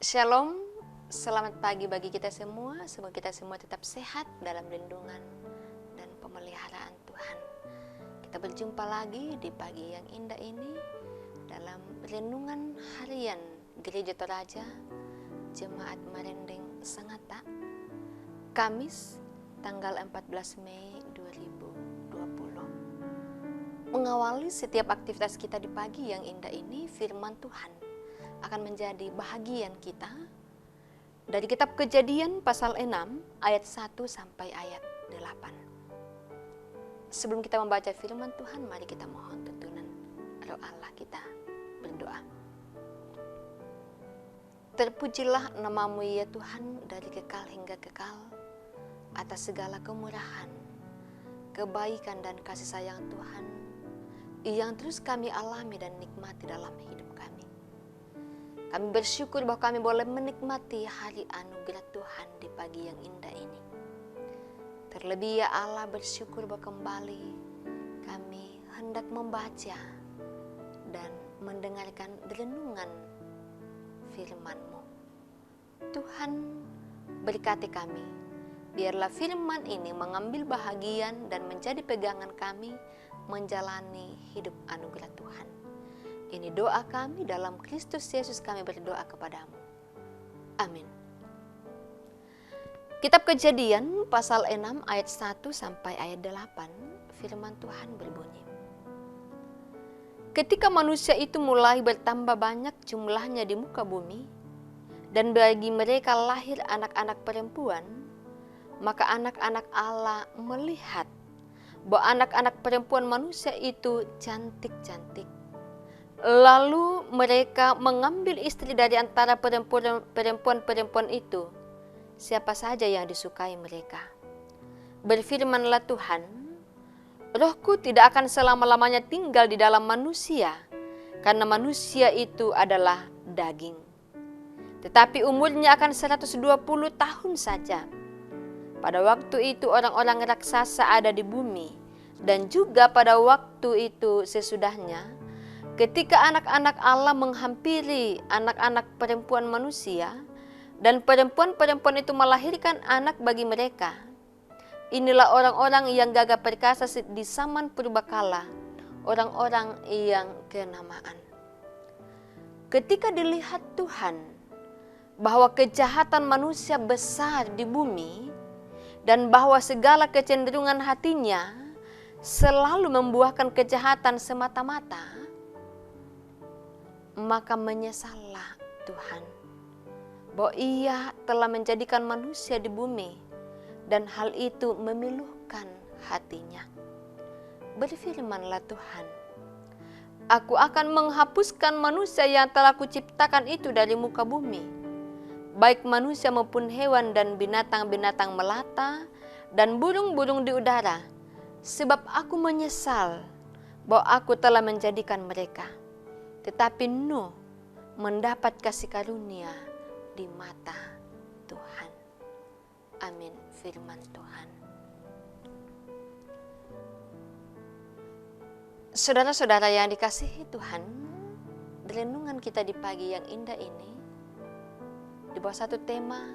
Shalom, selamat pagi bagi kita semua. Semoga kita semua tetap sehat dalam lindungan dan pemeliharaan Tuhan. Kita berjumpa lagi di pagi yang indah ini dalam renungan harian Gereja Toraja Jemaat Marendeng Sangatta, Kamis tanggal 14 Mei 2020. Mengawali setiap aktivitas kita di pagi yang indah ini, firman Tuhan akan menjadi bahagian kita dari kitab Kejadian pasal 6 ayat 1 sampai ayat 8. Sebelum kita membaca firman Tuhan, mari kita mohon tuntunan Roh Allah. Kita berdoa. Terpujilah nama-Mu ya Tuhan dari kekal hingga kekal, atas segala kemurahan, kebaikan dan kasih sayang Tuhan yang terus kami alami dan nikmati dalam hidup kami. Kami bersyukur bahwa kami boleh menikmati hari anugerah Tuhan di pagi yang indah ini. Terlebih ya Allah, bersyukur bahwa kembali kami hendak membaca dan mendengarkan renungan firman-Mu. Tuhan, berkati kami, biarlah firman ini mengambil bahagian dan menjadi pegangan kami menjalani hidup anugerah Tuhan. Ini doa kami dalam Kristus Yesus, kami berdoa kepadamu. Amin. Kitab Kejadian pasal 6 ayat 1 sampai ayat 8, firman Tuhan berbunyi. Ketika manusia itu mulai bertambah banyak jumlahnya di muka bumi, dan bagi mereka lahir anak-anak perempuan, maka anak-anak Allah melihat bahwa anak-anak perempuan manusia itu cantik-cantik. Lalu mereka mengambil istri dari antara perempuan-perempuan itu, siapa saja yang disukai mereka. Berfirmanlah Tuhan, Rohku tidak akan selama-lamanya tinggal di dalam manusia, karena manusia itu adalah daging. Tetapi umurnya akan 120 tahun saja. Pada waktu itu orang-orang raksasa ada di bumi, dan juga pada waktu itu sesudahnya, ketika anak-anak Allah menghampiri anak-anak perempuan manusia, dan perempuan-perempuan itu melahirkan anak bagi mereka. Inilah orang-orang yang gagah perkasa di zaman purbakala, orang-orang yang kenamaan. Ketika dilihat Tuhan bahwa kejahatan manusia besar di bumi, dan bahwa segala kecenderungan hatinya selalu membuahkan kejahatan semata-mata, maka menyesallah Tuhan bahwa Ia telah menjadikan manusia di bumi, dan hal itu memilukan hatinya. Berfirmanlah Tuhan, Aku akan menghapuskan manusia yang telah Kuciptakan itu dari muka bumi, baik manusia maupun hewan dan binatang-binatang melata dan burung-burung di udara, sebab Aku menyesal bahwa Aku telah menjadikan mereka. Tetapi Nuh mendapat kasih karunia di mata Tuhan. Amin. Firman Tuhan. Saudara-saudara yang dikasihi Tuhan, renungan kita di pagi yang indah ini di bawah satu tema,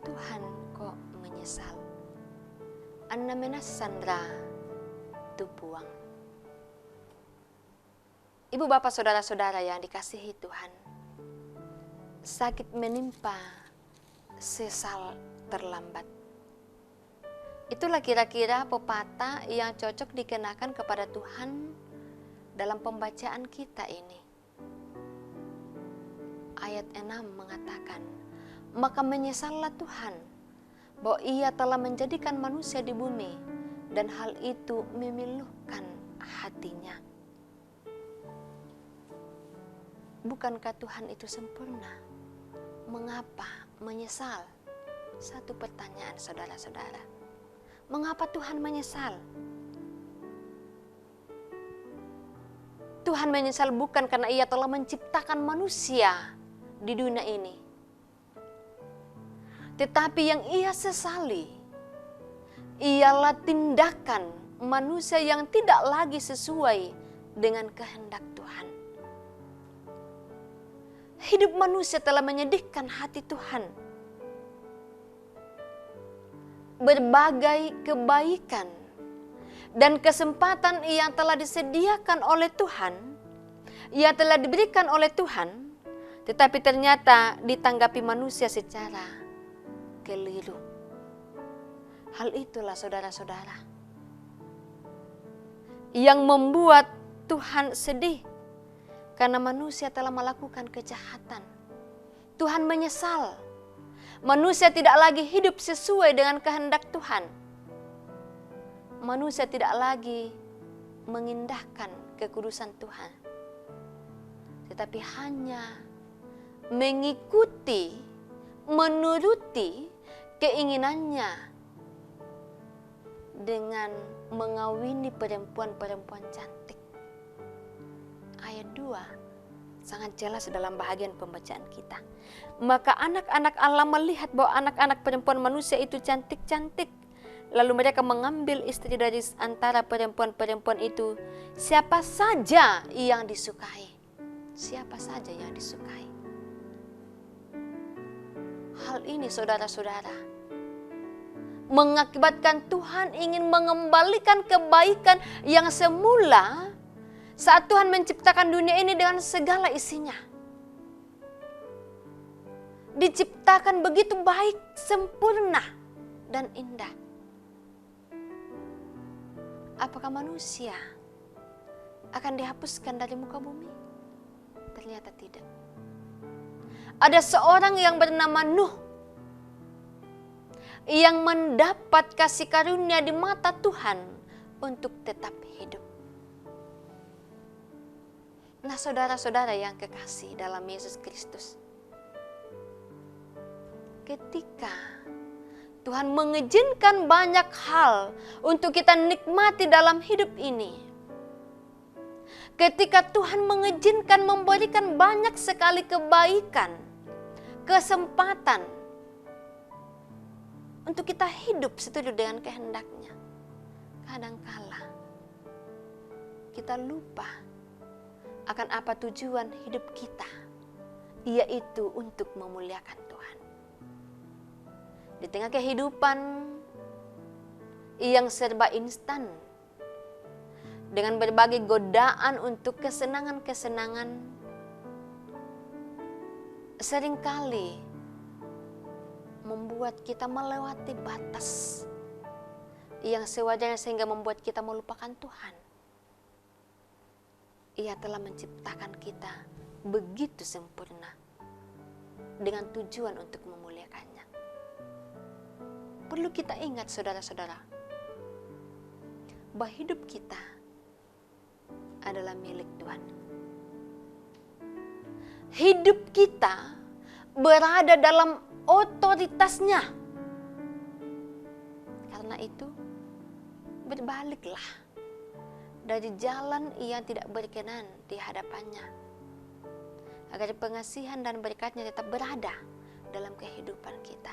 Tuhan kok menyesal. Anna Menas Sandra Tupuang. Ibu bapak saudara-saudara yang dikasihi Tuhan, sakit menimpa, sesal terlambat. Itulah kira-kira pepatah yang cocok dikenakan kepada Tuhan dalam pembacaan kita ini. Ayat 6 mengatakan, maka menyesallah Tuhan bahwa Ia telah menjadikan manusia di bumi, dan hal itu memilukan hatinya. Bukankah Tuhan itu sempurna? Mengapa menyesal? Satu pertanyaan saudara-saudara. Mengapa Tuhan menyesal? Tuhan menyesal bukan karena Ia telah menciptakan manusia di dunia ini, tetapi yang Ia sesali ialah tindakan manusia yang tidak lagi sesuai dengan kehendak Tuhan. hidup manusia telah menyedihkan hati Tuhan. Berbagai kebaikan dan kesempatan yang telah disediakan oleh Tuhan, yang telah diberikan oleh Tuhan, tetapi ternyata ditanggapi manusia secara keliru. Hal itulah saudara-saudara yang membuat Tuhan sedih, karena manusia telah melakukan kejahatan. Tuhan menyesal. Manusia tidak lagi hidup sesuai dengan kehendak Tuhan. Manusia tidak lagi mengindahkan kekudusan Tuhan, tetapi hanya mengikuti, menuruti keinginannya dengan mengawini perempuan-perempuan cantik. Ayat 2 sangat jelas dalam bahagian pembacaan kita. Maka anak-anak Allah melihat bahwa anak-anak perempuan manusia itu cantik-cantik. Lalu mereka mengambil istri dari antara perempuan-perempuan itu, siapa saja yang disukai. Siapa saja yang disukai. Hal ini saudara-saudara mengakibatkan Tuhan ingin mengembalikan kebaikan yang semula saat Tuhan menciptakan dunia ini dengan segala isinya. Diciptakan begitu baik, sempurna, dan indah. Apakah manusia akan dihapuskan dari muka bumi? Ternyata tidak. Ada seorang yang bernama Nuh yang mendapat kasih karunia di mata Tuhan untuk tetap hidup. Nah, saudara-saudara yang kekasih dalam Yesus Kristus, ketika Tuhan mengizinkan banyak hal untuk kita nikmati dalam hidup ini, ketika Tuhan mengizinkan memberikan banyak sekali kebaikan, kesempatan untuk kita hidup setuju dengan kehendaknya, kadangkala kita lupa akan apa tujuan hidup kita, yaitu untuk memuliakan Tuhan. Di tengah kehidupan yang serba instan, dengan berbagai godaan untuk kesenangan-kesenangan, seringkali membuat kita melewati batas yang sewajarnya sehingga membuat kita melupakan Tuhan. Ia telah menciptakan kita begitu sempurna dengan tujuan untuk memuliakannya. Perlu kita ingat saudara-saudara, bahwa hidup kita adalah milik Tuhan. Hidup kita berada dalam otoritasnya. Karena itu, berbaliklah dari jalan yang tidak berkenan di hadapannya, agar pengasihan dan berkatnya tetap berada dalam kehidupan kita.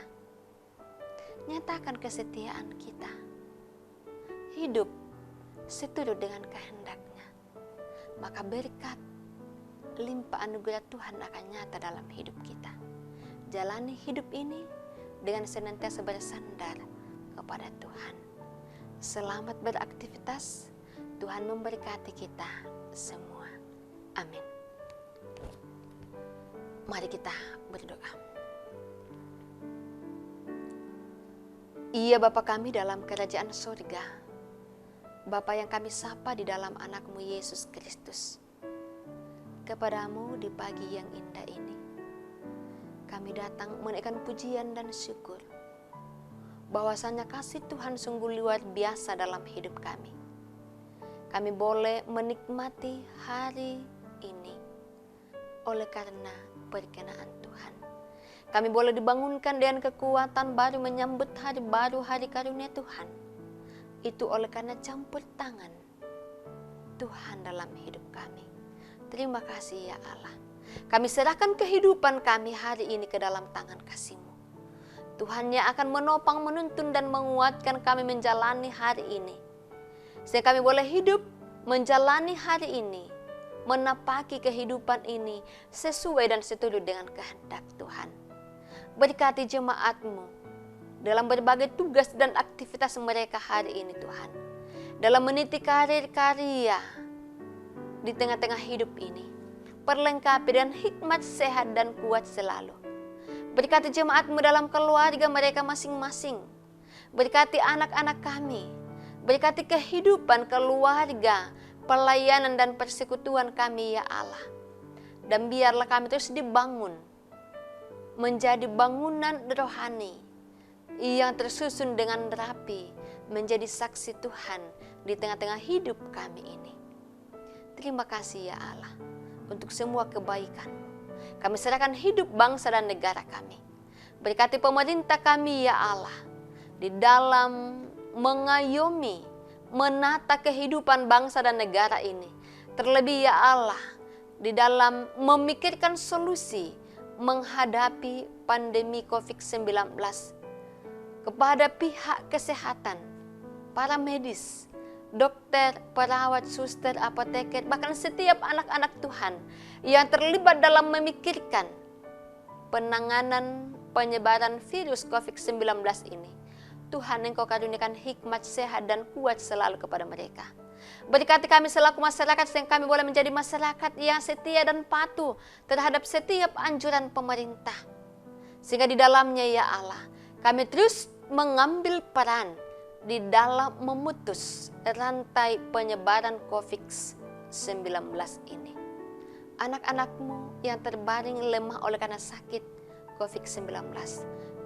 Nyatakan kesetiaan kita, hidup seturut dengan kehendaknya, maka berkat limpah anugerah Tuhan akan nyata dalam hidup kita. Jalani hidup ini dengan senantiasa bersandar kepada Tuhan. Selamat beraktivitas. Tuhan memberkati kita semua. Amin. Mari kita berdoa. Iya Bapa kami dalam kerajaan surga, Bapa yang kami sapa di dalam anak-Mu Yesus Kristus. Kepadamu di pagi yang indah ini, kami datang menaikkan pujian dan syukur bahwasanya kasih Tuhan sungguh luar biasa dalam hidup kami. Kami boleh menikmati hari ini oleh karena perkenaan Tuhan. Kami boleh dibangunkan dengan kekuatan baru menyambut hari baru, hari karunia Tuhan. Itu oleh karena campur tangan Tuhan dalam hidup kami. Terima kasih ya Allah. Kami serahkan kehidupan kami hari ini ke dalam tangan kasih-Mu. Tuhan yang akan menopang, menuntun dan menguatkan kami menjalani hari ini. Sehingga kami boleh hidup menjalani hari ini menapaki kehidupan ini sesuai dan seturut dengan kehendak Tuhan. Berkati jemaat-Mu dalam berbagai tugas dan aktivitas mereka hari ini Tuhan. Dalam meniti karir karya di tengah-tengah hidup ini. Perlengkapi dan hikmat sehat dan kuat selalu. Berkati jemaat-Mu dalam keluarga mereka masing-masing. Berkati anak-anak kami. Berkati kehidupan keluarga, pelayanan dan persekutuan kami ya Allah. Dan biarlah kami terus dibangun menjadi bangunan rohani yang tersusun dengan rapi, menjadi saksi Tuhan di tengah-tengah hidup kami ini. Terima kasih ya Allah untuk semua kebaikan-Mu. Kami serahkan hidup bangsa dan negara kami. Berkati pemerintah kami ya Allah di dalam mengayomi, menata kehidupan bangsa dan negara ini. Terlebih ya Allah di dalam memikirkan solusi menghadapi pandemi COVID-19 kepada pihak kesehatan, para medis, dokter, perawat, suster, apoteker, bahkan setiap anak-anak Tuhan yang terlibat dalam memikirkan penanganan penyebaran virus COVID-19 ini. Tuhan, Engkau karuniakan hikmat sehat dan kuat selalu kepada mereka. Berkati kami selaku masyarakat, sehingga kami boleh menjadi masyarakat yang setia dan patuh terhadap setiap anjuran pemerintah. Sehingga di dalamnya ya Allah, kami terus mengambil peran di dalam memutus rantai penyebaran COVID-19 ini. Anak-anak-Mu yang terbaring lemah oleh karena sakit COVID-19,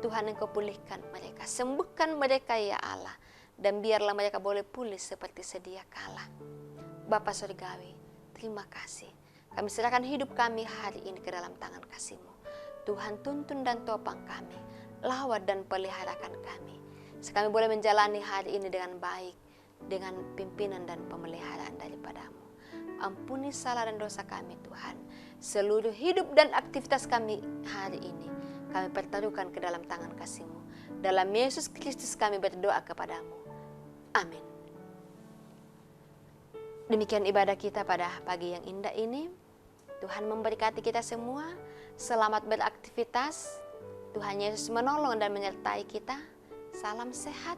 Tuhan Engkau pulihkan mereka, sembuhkan mereka ya Allah, dan biarlah mereka boleh pulih seperti sedia kala. Bapa Surgawi, terima kasih. Kami serahkan hidup kami hari ini ke dalam tangan kasih-Mu. Tuhan, tuntun dan topang kami, lawat dan peliharakan kami. Kami boleh menjalani hari ini dengan baik, dengan pimpinan dan pemeliharaan daripada-Mu. Ampuni salah dan dosa kami Tuhan. Seluruh hidup dan aktivitas kami hari ini, kami pertaruhkan ke dalam tangan kasih-Mu. Dalam Yesus Kristus kami berdoa kepada-Mu. Amin. Demikian ibadah kita pada pagi yang indah ini. Tuhan memberkati kita semua. Selamat beraktivitas. Tuhan Yesus menolong dan menyertai kita. Salam sehat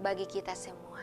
bagi kita semua.